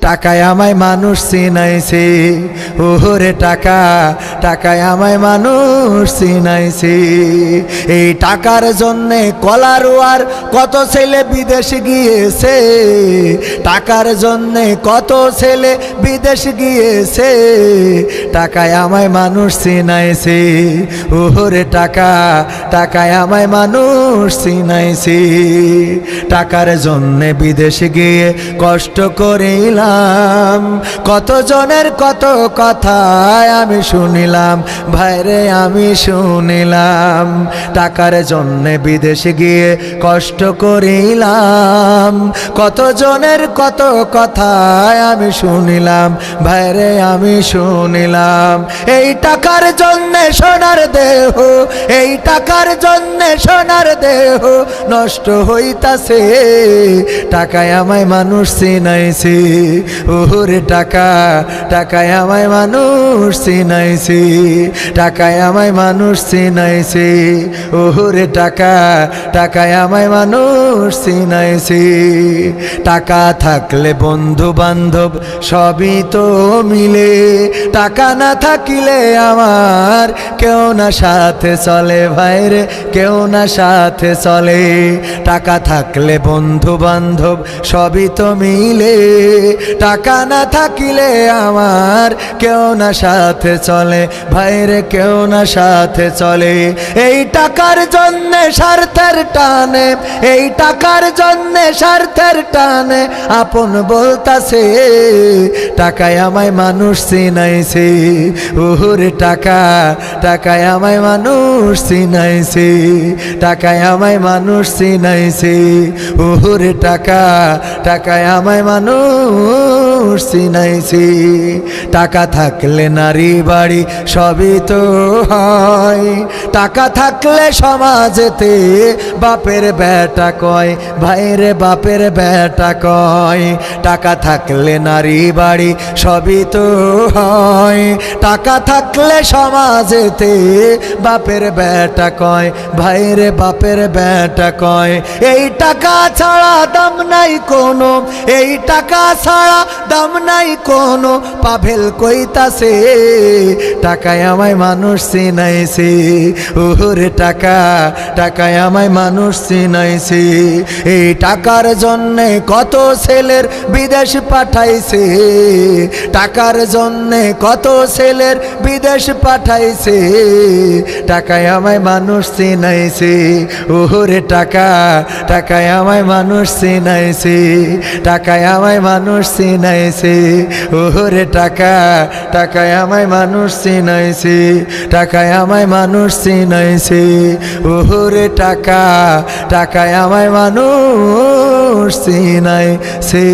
টাকায় আমায় মানুষ চিনাইছে, ওরে টাকা, টাকায় আমায় মানুষ চিনাইছে। এই টাকার জন্যে কলারোয়ার কত ছেলে বিদেশ গিয়েছে, টাকার জন্যে কত ছেলে বিদেশ গিয়েছে। টাকায় আমায় মানুষ চিনাইছে, ওরে টাকা, টাকায় আমায় মানুষ চিনাইছে। টাকার জন্যে বিদেশ গিয়ে কষ্ট করিলাম, কত জনের কত কথা আমি শুনিলাম, ভাইরে আমি শুনিলাম। টাকার জন্যে বিদেশে গিয়ে কষ্ট করিলাম, কত জনের কত কথা আমি শুনিলাম, ভাইরে আমি শুনিলাম। এই টাকার জন্যে সোনার দেহ, এই টাকার জন্যে সোনার দেহ নষ্ট হইতাছে। টাকায় আমায় মানুষ চিনাইছে, ওরে টাকা, টাকায় আমায় মানুষ চিনাইছে। টাকায় আমায় মানুষ চিনাইছে, ওরে টাকা, টাকায় আমায় মানুষ চিনাইছে। টাকা থাকলে বন্ধু বান্ধব সবই তো মিলে, টাকা না থাকিলে আমার কেউ না সাথে চলে, ভাইরে কেউ না সাথে চলে। টাকা থাকলে বন্ধু বান্ধব সবই তো মিলে, টাকা না থাকিলে আমার কেউ না সাথে চলে, ভাইরে কেউ না সাথে চলে। এই টাকার জন্যে স্বার্থের টানে, এই টাকার জন্যে স্বার্থের টানে আপন বলতাছে। টাকায় আমায় মানুষ চিনাইছে, ওরে টাকা, টাকায় আমায় মানুষ চিনাইছে। টাকায় আমায় মানুষ চিনাইছে, ওরে টাকা, টাকায় আমায় মানুষ চিনাইছে। টাকা থাকলে নারী বাড়ি সবই তো হয়, টাকা থাকলে সমাজেতে বাপের বেটা কয়, ভাইরে বাপের বেটা কয়। টাকা থাকলে নারী বাড়ি সবই তো হয়, টাকা থাকলে সমাজেতে বাপের বেটা কয়, ভাইরে বাপের বেটা কয়। এই টাকা ছাড়া দাম নাই কোনো, এই টাকা ছাড়া দাম নাই কোনো, পাভেল কইতাছে। টাকায় আমায় মানুষ চিনাইছে, ওরে টাকা, টাকায় আমায় মানুষ চিনাইছে। এই টাকার জন্যে কত ছেলের বিদেশ পাঠাইছে, টাকার জন্যে কত ছেলের বিদেশ পাঠাইছে। টাকায় আমায় মানুষ চিনাইছে, ওরে টাকা, টাকায় আমায় মানুষ চিনাইছে। টাকায় আমায় মানুষ চিনাইছে, ওরে টাকা, টাকায় আমায় মানুষ চিনাইছে। টাকায় আমায় মানুষ চিনাইছে, ওরে টাকা, টাকায় আমায় মানুষ চিনাইছে।